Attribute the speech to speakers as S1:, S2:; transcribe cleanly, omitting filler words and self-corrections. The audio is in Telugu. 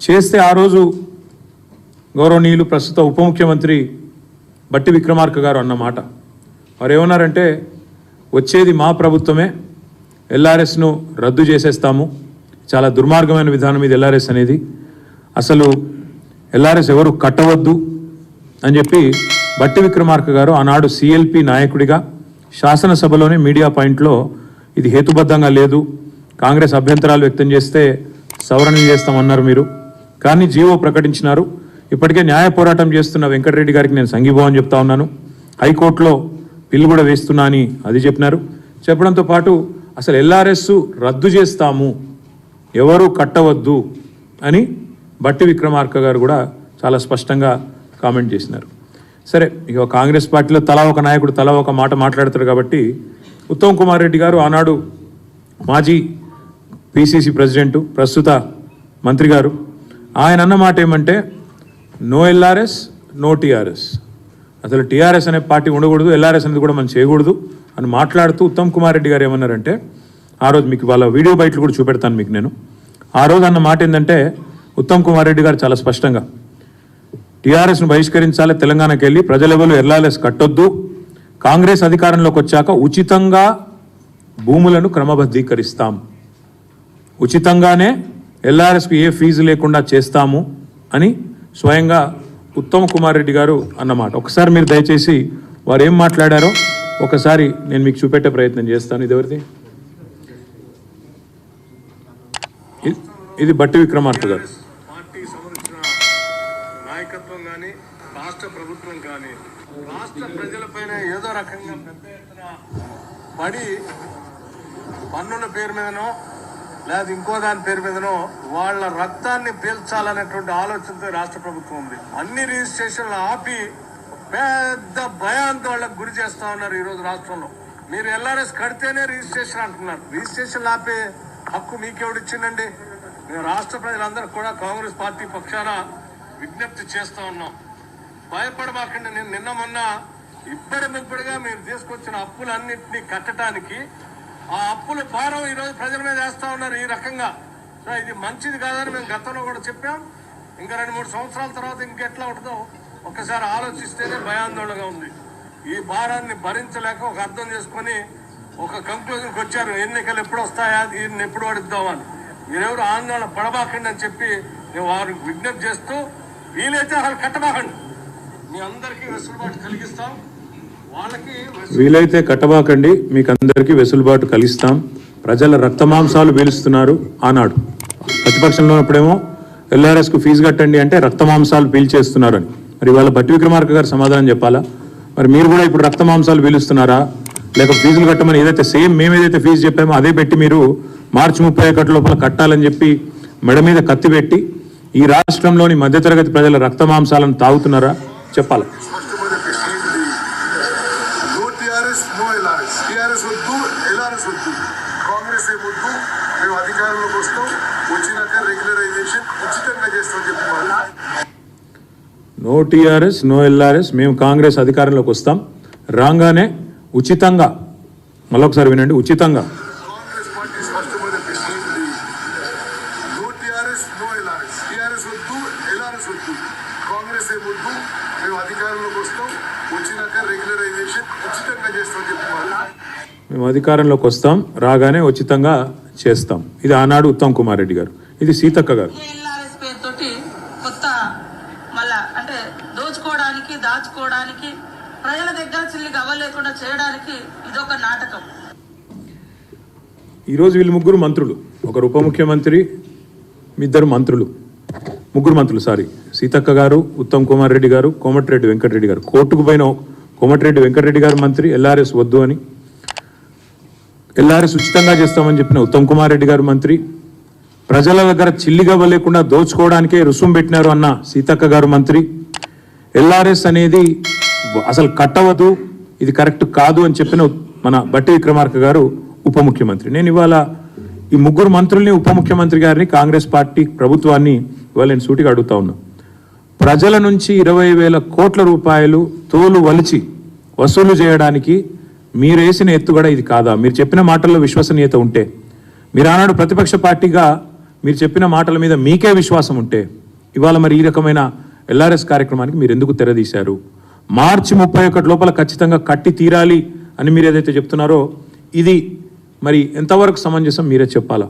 S1: చేస్తే ఆ రోజు గౌరవనీయులు ప్రస్తుత ఉప ముఖ్యమంత్రి బట్టి విక్రమార్క గారు అన్నమాట. వారు ఏమన్నారంటే, వచ్చేది మా ప్రభుత్వమే, ఎల్ఆర్ఎస్ను రద్దు చేసేస్తాము, చాలా దుర్మార్గమైన విధానం ఇది ఎల్ఆర్ఎస్ అనేది, అసలు ఎల్ఆర్ఎస్ ఎవరు కట్టవద్దు అని చెప్పి బట్టి విక్రమార్క గారు ఆనాడు సిఎల్పి నాయకుడిగా శాసనసభలోనే మీడియా పాయింట్లో ఇది హేతుబద్ధంగా లేదు, కాంగ్రెస్ అభ్యంతరాలు వ్యక్తం చేస్తే సవరణలు చేస్తామన్నారు మీరు, కానీ జీవో ప్రకటించినారు. ఇప్పటికే న్యాయ పోరాటం చేస్తున్న వెంకటరెడ్డి గారికి నేను సంఘీభావం చెప్తా ఉన్నాను, హైకోర్టులో బిల్లు కూడా వేస్తున్నా అని అది చెప్పినారు. చెప్పడంతో పాటు అసలు ఎల్ఆర్ఎస్ రద్దు చేస్తాము, ఎవరు కట్టవద్దు అని బట్టి విక్రమార్క గారు కూడా చాలా స్పష్టంగా కామెంట్ చేసినారు. సరే, ఇక కాంగ్రెస్ పార్టీలో తలా ఒక నాయకుడు తలా ఒక మాట మాట్లాడతారు కాబట్టి ఉత్తమ్ కుమార్ రెడ్డి గారు ఆనాడు మాజీ పిసిసి ప్రెసిడెంటు, ప్రస్తుత మంత్రి గారు, ఆయన అన్న మాట ఏమంటే, నో ఎల్ఆర్ఎస్ నో టీఆర్ఎస్, అసలు టీఆర్ఎస్ అనే పార్టీ ఉండకూడదు, ఎల్ఆర్ఎస్ అనేది కూడా మనం చేయకూడదు అని మాట్లాడుతూ ఉత్తమ్ కుమార్ రెడ్డి గారు ఏమన్నారంటే, ఆ రోజు మీకు వాళ్ళ వీడియో బయటలు కూడా చూపెడతాను మీకు నేను, ఆ రోజు అన్న మాట ఏంటంటే ఉత్తమ్ కుమార్ రెడ్డి గారు చాలా స్పష్టంగా టీఆర్ఎస్ను బహిష్కరించాలి, తెలంగాణకి వెళ్ళి ప్రజలెవరు ఎల్ఆర్ఎస్ కట్టొద్దు, కాంగ్రెస్ అధికారంలోకి వచ్చాక ఉచితంగా భూములను క్రమబద్ధీకరిస్తాం, ఉచితంగానే ఎల్ఆర్ఎస్కు ఏ ఫీజు లేకుండా చేస్తాము అని స్వయంగా ఉత్తమ్ కుమార్ రెడ్డి గారు అన్నమాట. ఒకసారి మీరు దయచేసి వారు ఏం మాట్లాడారో ఒకసారి నేను మీకు చూపెట్టే ప్రయత్నం చేస్తాను. ఇది ఎవరిది? ఇది బట్టి విక్రమార్క గారు.
S2: పార్టీ సంబంధించిన నాయకత్వం కానీ రాష్ట్ర ప్రభుత్వం కానీ రాష్ట్ర ప్రజలపైన ఏదో రకంగా పెద్ద ఎత్తున పడి పన్నుల పేరు మీదనో లేదా ఇంకో దాని పేరు మీదనో వాళ్ళ రక్తాన్ని పీల్చాలనేటువంటి ఆలోచనతో రాష్ట్ర ప్రభుత్వం ఉంది. అన్ని రిజిస్ట్రేషన్లు ఆపి పెద్ద భయాందోళనకు గురి చేస్తా ఉన్నారు ఈరోజు రాష్ట్రంలో. మీరు ఎల్ఆర్ఎస్ కడితేనే రిజిస్ట్రేషన్ అంటున్నారు, రిజిస్ట్రేషన్ ఆపే హక్కు మీకెవడిచ్చిందండి? మేము రాష్ట్ర ప్రజలందరూ కూడా కాంగ్రెస్ పార్టీ పక్షాన విజ్ఞప్తి చేస్తూ ఉన్నాం, భయపడమాకండి. నేను నిన్న మొన్న ఇప్పటిగా మీరు తీసుకొచ్చిన అప్పులన్నింటినీ కట్టడానికి ఆ అప్పుల భారం ఈరోజు ప్రజల మీద వేస్తూ ఉన్నారు ఈ రకంగా. సో ఇది మంచిది కాదని మేము గతంలో కూడా చెప్పాం. ఇంకా 2-3 సంవత్సరాల తర్వాత ఇంకెట్లా ఉంటుందో ఒక్కసారి ఆలోచిస్తేనే భయాందోళనగా ఉంది. ఈ భారాన్ని భరించలేక ఒక అర్థం చేసుకొని ఒక కంక్లూజన్కి వచ్చారు, ఎన్నికలు ఎప్పుడు వస్తాయా, దీన్ని ఎప్పుడు అడుగుదామని. మీరెవరు ఆందోళన పడబాకండి అని చెప్పి నేను వారికి విజ్ఞప్తి చేస్తూ, వీలైతే అసలు కట్టబాకండి, మీ అందరికీ వెసులుబాటు కలిగిస్తాం, వాళ్ళకి
S1: వీలైతే కట్టబాకండి, మీకు అందరికీ వెసులుబాటు కలిగిస్తాం. ప్రజల రక్తమాంసాలు పీలుస్తున్నారు. ఆనాడు ప్రతిపక్షంలో ఉన్నప్పుడేమో ఎల్ఆర్ఎస్కు ఫీజు కట్టండి అంటే రక్తమాంసాలు పీల్చేస్తున్నారు అని. మరి వాళ్ళ బట్టి విక్రమార్క గారు సమాధానం చెప్పాలా? మరి మీరు కూడా ఇప్పుడు రక్తమాంసాలు పీలుస్తున్నారా, లేక ఫీజులు కట్టమని ఏదైతే సేమ్ మేము ఏదైతే ఫీజు చెప్పామో అదే పెట్టి మీరు మార్చి 31 లోపల కట్టాలని చెప్పి మెడ మీద కత్తి పెట్టి ఈ రాష్ట్రంలోని మధ్యతరగతి ప్రజల రక్తమాంసాలను తాగుతున్నారా చెప్పాలి. నో టీఆర్ఎస్ నో ఎల్ఆర్ఎస్, మేము కాంగ్రెస్ అధికారంలోకి వస్తాం, రాగానే ఉచితంగా, మళ్ళొకసారి వినండి, ఉచితంగా మేము అధికారంలోకి వస్తాం, రాగానే ఉచితంగా చేస్తాం. ఇది ఆనాడు ఉత్తమ్ కుమార్ రెడ్డి గారు. ఇది సీతక్క గారు.
S3: దోచుకోవడానికి దాచుకోవడానికి ప్రజల దగ్గర చిల్లి గవ్వలేకుండా చేయడానికి ఇదొక నాటకం.
S1: ఈరోజు వీళ్ళు ముగ్గురు మంత్రులు, ఒకరు ఉప ముఖ్యమంత్రి, ముగ్గురు మంత్రులు సీతక్క గారు, ఉత్తమ్ కుమార్ రెడ్డి గారు, కోమటిరెడ్డి వెంకటరెడ్డి గారు. కోర్టుకు పోయిన కోమటిరెడ్డి వెంకటరెడ్డి గారు మంత్రి, ఎల్ఆర్ఎస్ వద్దు అని, ఎల్ఆర్ఎస్ ఉచితంగా చేస్తామని చెప్పిన ఉత్తమ్ కుమార్ రెడ్డి గారు మంత్రి, ప్రజల దగ్గర చిల్లిగవ్వ లేకుండా దోచుకోవడానికే రుసుము పెట్టినారు అన్న సీతక్క గారు మంత్రి, ఎల్ఆర్ఎస్ అనేది అసలు కట్టవద్దు, ఇది కరెక్ట్ కాదు అని చెప్పిన మన బట్టి విక్రమార్క గారు ఉప ముఖ్యమంత్రి. నేను ఇవాళ ఈ ముగ్గురు మంత్రుల్ని, ఉప ముఖ్యమంత్రి గారిని, కాంగ్రెస్ పార్టీ ప్రభుత్వాన్ని ఇవాళ నేను సూటిగా అడుగుతా ఉన్నా, ప్రజల నుంచి 20,000 కోట్ల రూపాయలు తోలు వలిచి వసూలు చేయడానికి మీరు వేసిన ఎత్తుగడ ఇది కాదా? మీరు చెప్పిన మాటల్లో విశ్వసనీయత ఉంటే, మీరు ఆనాడు ప్రతిపక్ష పార్టీగా మీరు చెప్పిన మాటల మీద మీకే విశ్వాసం ఉంటే ఇవాళ మరి ఈ రకమైన ఎల్ఆర్ఎస్ కార్యక్రమానికి మీరు ఎందుకు తెరదీశారు? మార్చి 31 లోపల ఖచ్చితంగా కట్టి తీరాలి అని మీరు ఏదైతే చెప్తున్నారో ఇది మరి ఎంతవరకు సమంజసం మీరే చెప్పాలా.